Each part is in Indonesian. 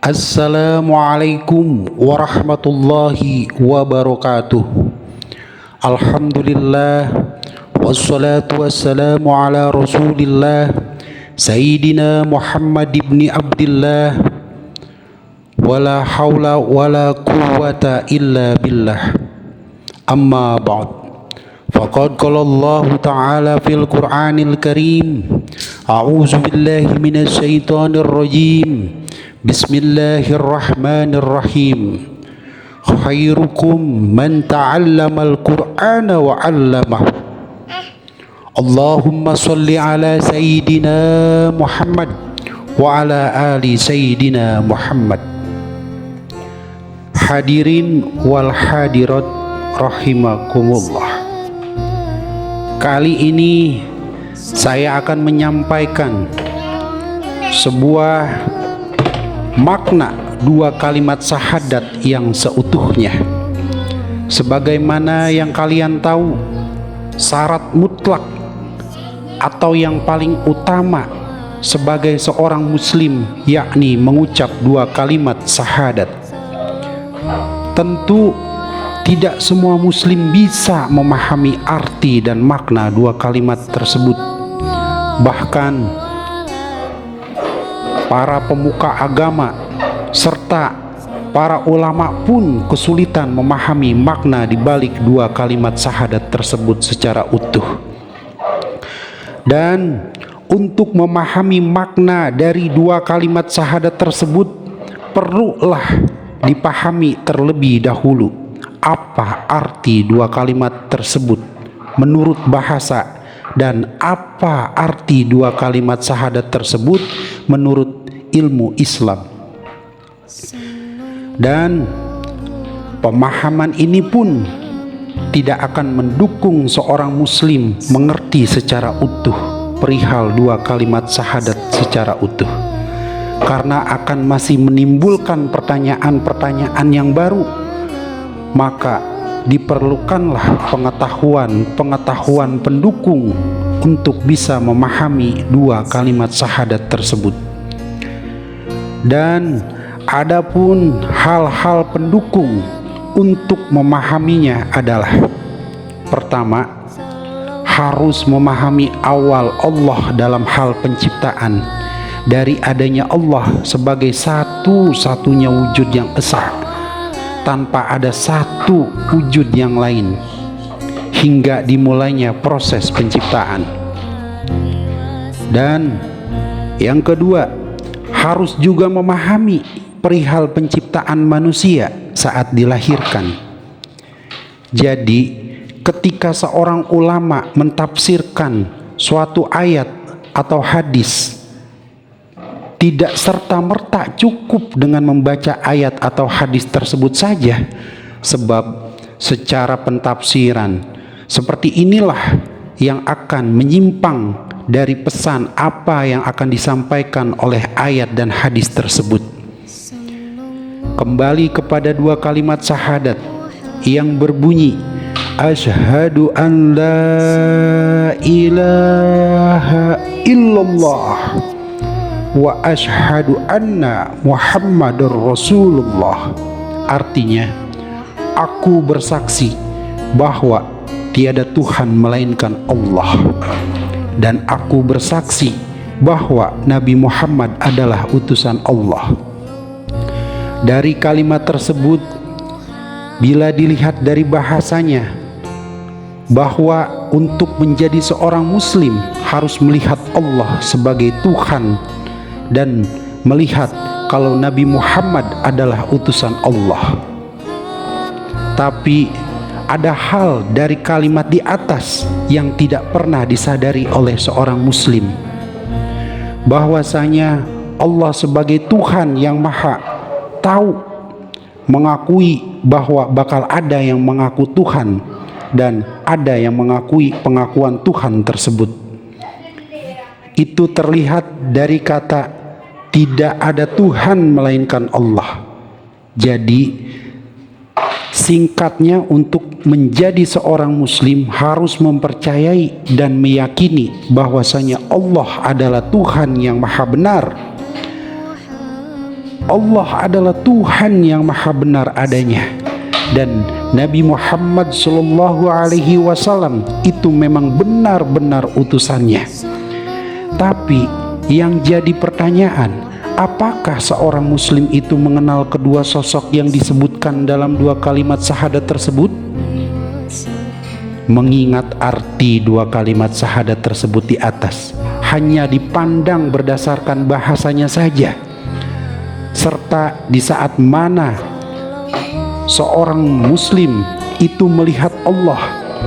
Assalamualaikum warahmatullahi wabarakatuh. Alhamdulillah wassalatu wassalamu ala rasulillah Sayyidina Muhammad ibn Abdillah wala hawla wala quwwata illa billah. Amma ba'd. Faqad qala Allah Ta'ala fil Qur'anil Karim. A'udzu billahi minasy syaithanir rajim. Bismillahirrahmanirrahim. Khairukum man ta'allamal Qur'ana wa 'allamahu. Allahumma shalli ala Sayyidina Muhammad wa ala ali Sayyidina Muhammad. Hadirin wal hadirat rahimakumullah. Kali ini saya akan menyampaikan sebuah makna dua kalimat syahadat yang seutuhnya. Sebagaimana yang kalian tahu, syarat mutlak atau yang paling utama sebagai seorang muslim yakni mengucap dua kalimat syahadat. Tentu tidak semua muslim bisa memahami arti dan makna dua kalimat tersebut. Bahkan para pemuka agama serta para ulama pun kesulitan memahami makna di balik dua kalimat syahadat tersebut secara utuh. Dan untuk memahami makna dari dua kalimat syahadat tersebut, perlulah dipahami terlebih dahulu apa arti dua kalimat tersebut menurut bahasa dan apa arti dua kalimat syahadat tersebut menurut ilmu Islam. Dan pemahaman ini pun tidak akan mendukung seorang muslim mengerti secara utuh perihal dua kalimat syahadat secara utuh, karena akan masih menimbulkan pertanyaan-pertanyaan yang baru. Maka diperlukanlah pengetahuan pendukung untuk bisa memahami dua kalimat syahadat tersebut. Dan adapun hal-hal pendukung untuk memahaminya adalah: pertama, harus memahami awal Allah dalam hal penciptaan, dari adanya Allah sebagai satu-satunya wujud yang esa, tanpa ada satu wujud yang lain, hingga dimulainya proses penciptaan. Dan yang kedua, harus juga memahami perihal penciptaan manusia saat dilahirkan. Jadi ketika seorang ulama mentafsirkan suatu ayat atau hadis, tidak serta-merta cukup dengan membaca ayat atau hadis tersebut saja, sebab secara pentafsiran seperti inilah yang akan menyimpang dari pesan apa yang akan disampaikan oleh ayat dan hadis tersebut. Kembali kepada dua kalimat syahadat yang berbunyi asyhadu an la ilaha illallah wa ashhadu anna Muhammadur Rasulullah. Artinya, aku bersaksi bahwa tiada Tuhan melainkan Allah, dan aku bersaksi bahwa Nabi Muhammad adalah utusan Allah. Dari kalimat tersebut, bila dilihat dari bahasanya, bahwa untuk menjadi seorang muslim harus melihat Allah sebagai Tuhan dan melihat kalau Nabi Muhammad adalah utusan Allah. Tapi ada hal dari kalimat di atas yang tidak pernah disadari oleh seorang muslim, bahwasanya Allah sebagai Tuhan yang Maha Tahu, mengakui bahwa bakal ada yang mengaku Tuhan dan ada yang mengakui pengakuan Tuhan tersebut. Itu terlihat dari kata tidak ada Tuhan melainkan Allah. Jadi singkatnya, untuk menjadi seorang muslim harus mempercayai dan meyakini bahwasanya Allah adalah Tuhan yang maha benar. Allah adalah Tuhan yang maha benar adanya, dan Nabi Muhammad SAW itu memang benar-benar utusannya. Tapi yang jadi pertanyaan, apakah seorang muslim itu mengenal kedua sosok yang disebutkan dalam dua kalimat syahadat tersebut? Mengingat arti dua kalimat syahadat tersebut di atas hanya dipandang berdasarkan bahasanya saja, serta di saat mana seorang muslim itu melihat Allah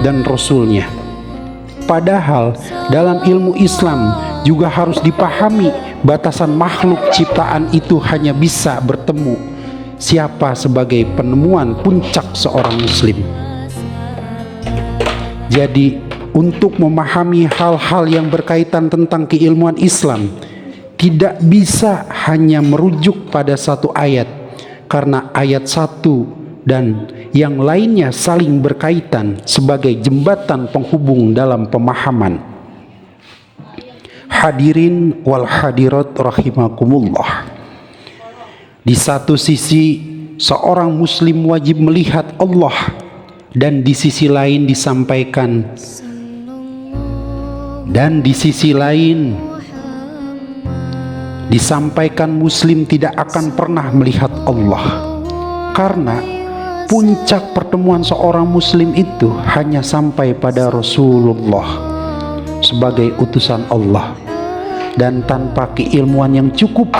dan Rasul-Nya. Padahal dalam ilmu Islam juga harus dipahami batasan makhluk ciptaan itu hanya bisa bertemu siapa sebagai penemuan puncak seorang muslim. Jadi untuk memahami hal-hal yang berkaitan tentang keilmuan Islam tidak bisa hanya merujuk pada satu ayat, karena ayat satu dan yang lainnya saling berkaitan sebagai jembatan penghubung dalam pemahaman. Hadirin wal hadirat rahimakumullah. Di satu sisi seorang muslim wajib melihat Allah, dan di sisi lain disampaikan muslim tidak akan pernah melihat Allah, karena puncak pertemuan seorang muslim itu hanya sampai pada Rasulullah sebagai utusan Allah. Dan tanpa keilmuan yang cukup,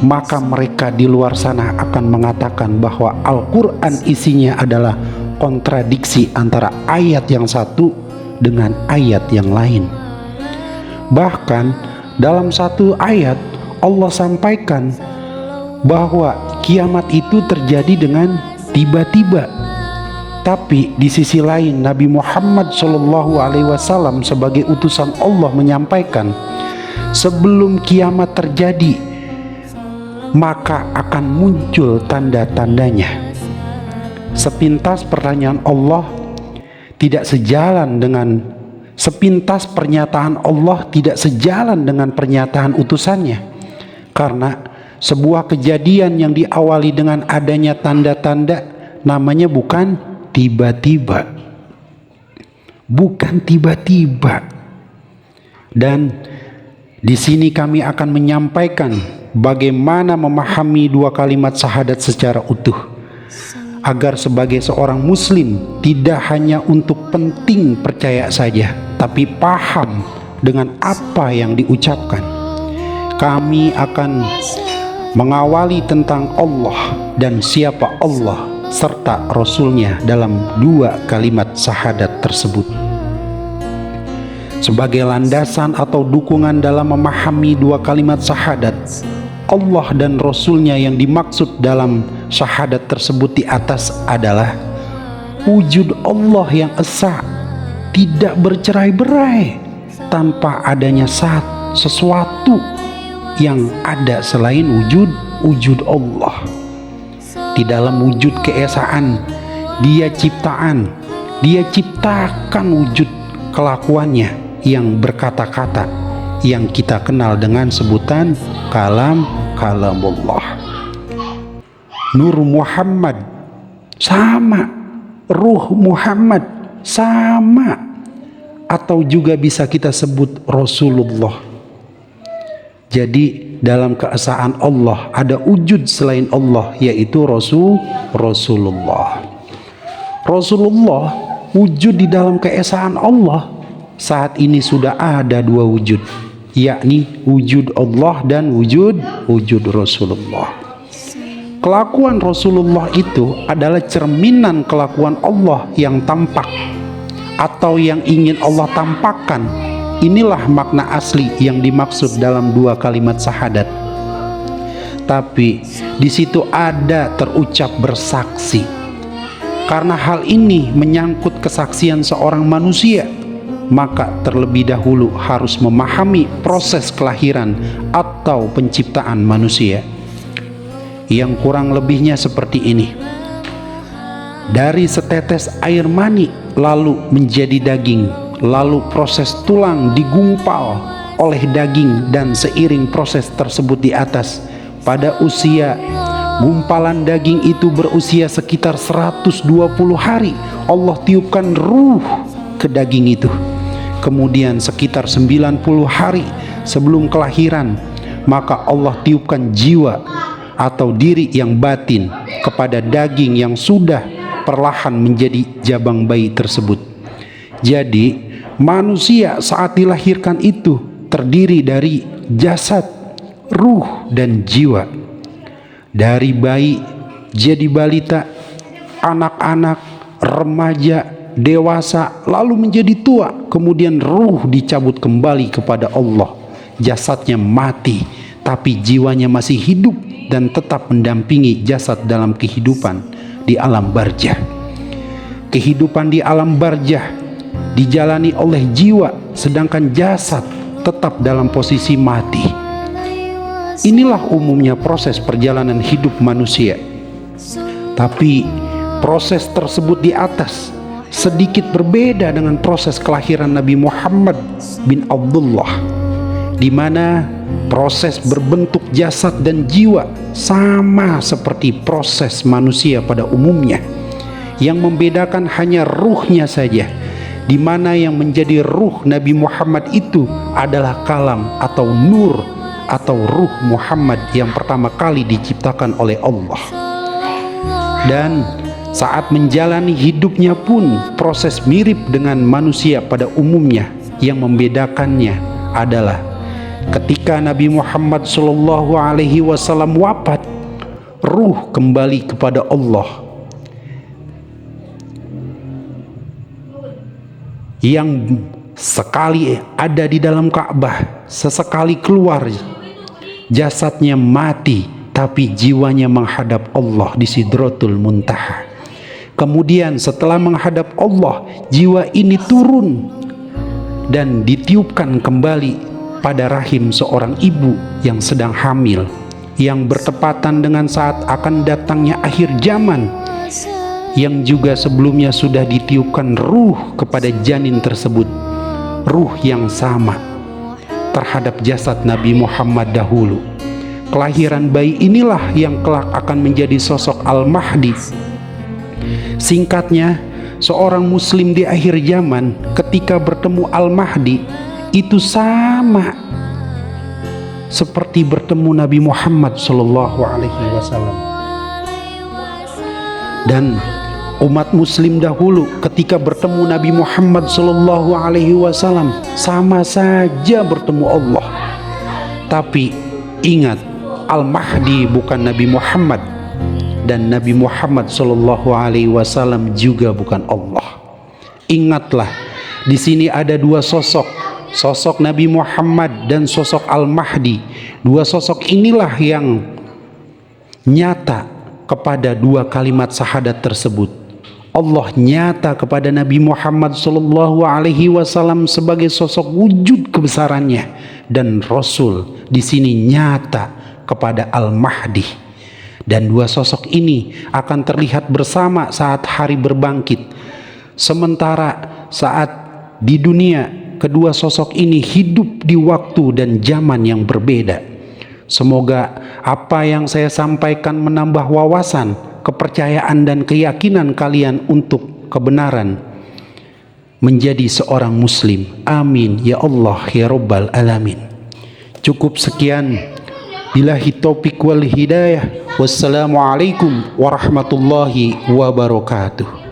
maka mereka di luar sana akan mengatakan bahwa Al-Quran isinya adalah kontradiksi antara ayat yang satu dengan ayat yang lain. Bahkan dalam satu ayat Allah sampaikan bahwa kiamat itu terjadi dengan tiba-tiba. Tapi di sisi lain Nabi Muhammad SAW sebagai utusan Allah menyampaikan, sebelum kiamat terjadi maka akan muncul tanda-tandanya. Sepintas pernyataan Allah tidak sejalan dengan pernyataan utusannya, karena sebuah kejadian yang diawali dengan adanya tanda-tanda namanya bukan tiba-tiba. Dan di sini kami akan menyampaikan bagaimana memahami dua kalimat syahadat secara utuh, agar sebagai seorang muslim tidak hanya untuk penting percaya saja, tapi paham dengan apa yang diucapkan. Kami akan mengawali tentang Allah dan siapa Allah serta Rasul-Nya dalam dua kalimat syahadat tersebut. Sebagai landasan atau dukungan dalam memahami dua kalimat syahadat, Allah dan Rasul-Nya yang dimaksud dalam syahadat tersebut di atas adalah wujud Allah yang esa, tidak bercerai-berai, tanpa adanya sesuatu yang ada selain wujud Allah. Di dalam wujud keesaan, Dia ciptakan wujud kelakuannya yang berkata-kata, yang kita kenal dengan sebutan kalamullah. Nur Muhammad sama, ruh Muhammad sama, atau juga bisa kita sebut Rasulullah. Jadi dalam keesaan Allah ada wujud selain Allah, yaitu Rasulullah. Rasulullah wujud di dalam keesaan Allah. Saat ini sudah ada dua wujud, yakni wujud Allah dan wujud Rasulullah. Kelakuan Rasulullah itu adalah cerminan kelakuan Allah yang tampak atau yang ingin Allah tampakkan. Inilah makna asli yang dimaksud dalam dua kalimat syahadat. Tapi di situ ada terucap bersaksi. Karena hal ini menyangkut kesaksian seorang manusia, maka terlebih dahulu harus memahami proses kelahiran atau penciptaan manusia, yang kurang lebihnya seperti ini. Dari setetes air mani lalu menjadi daging, lalu proses tulang digumpal oleh daging, dan seiring proses tersebut di atas, pada usia gumpalan daging itu berusia sekitar 120 hari, Allah tiupkan ruh ke daging itu. Kemudian sekitar 90 hari sebelum kelahiran, maka Allah tiupkan jiwa atau diri yang batin kepada daging yang sudah perlahan menjadi jabang bayi tersebut. Jadi manusia saat dilahirkan itu terdiri dari jasad, ruh, dan jiwa. Dari bayi jadi balita, anak-anak, remaja, dewasa, lalu menjadi tua, kemudian ruh dicabut kembali kepada Allah. Jasadnya mati, tapi jiwanya masih hidup dan tetap mendampingi jasad dalam kehidupan di alam barzah. Kehidupan di alam barzah dijalani oleh jiwa, sedangkan jasad tetap dalam posisi mati. Inilah umumnya proses perjalanan hidup manusia. Tapi proses tersebut di atas sedikit berbeda dengan proses kelahiran Nabi Muhammad bin Abdullah, di mana proses berbentuk jasad dan jiwa sama seperti proses manusia pada umumnya. Yang membedakan hanya ruhnya saja, di mana yang menjadi ruh Nabi Muhammad itu adalah kalam atau nur atau ruh Muhammad yang pertama kali diciptakan oleh Allah. Dan saat menjalani hidupnya pun proses mirip dengan manusia pada umumnya. Yang membedakannya adalah ketika Nabi Muhammad SAW wafat, ruh kembali kepada Allah. Yang sekali ada di dalam Ka'bah, sesekali keluar, jasadnya mati, tapi jiwanya menghadap Allah di Sidratul Muntaha. Kemudian setelah menghadap Allah, jiwa ini turun dan ditiupkan kembali pada rahim seorang ibu yang sedang hamil, yang bertepatan dengan saat akan datangnya akhir zaman, yang juga sebelumnya sudah ditiupkan ruh kepada janin tersebut, ruh yang sama terhadap jasad Nabi Muhammad dahulu. Kelahiran bayi inilah yang kelak akan menjadi sosok Al-Mahdi. Singkatnya, seorang muslim di akhir zaman ketika bertemu Al-Mahdi itu sama seperti bertemu Nabi Muhammad SAW. Dan umat muslim dahulu ketika bertemu Nabi Muhammad SAW sama saja bertemu Allah. Tapi ingat, Al-Mahdi bukan Nabi Muhammad, dan Nabi Muhammad SAW juga bukan Allah. Ingatlah, di sini ada dua sosok, sosok Nabi Muhammad dan sosok Al-Mahdi. Dua sosok inilah yang nyata kepada dua kalimat syahadat tersebut. Allah nyata kepada Nabi Muhammad SAW sebagai sosok wujud kebesarannya, dan Rasul di sini nyata kepada Al-Mahdi. Dan dua sosok ini akan terlihat bersama saat hari berbangkit. Sementara saat di dunia, kedua sosok ini hidup di waktu dan zaman yang berbeda. Semoga apa yang saya sampaikan menambah wawasan, kepercayaan, dan keyakinan kalian untuk kebenaran menjadi seorang muslim. Amin ya Allah ya Rabbal Alamin. Cukup sekian. Billahi taufiq wal hidayah. Wassalamualaikum warahmatullahi wabarakatuh.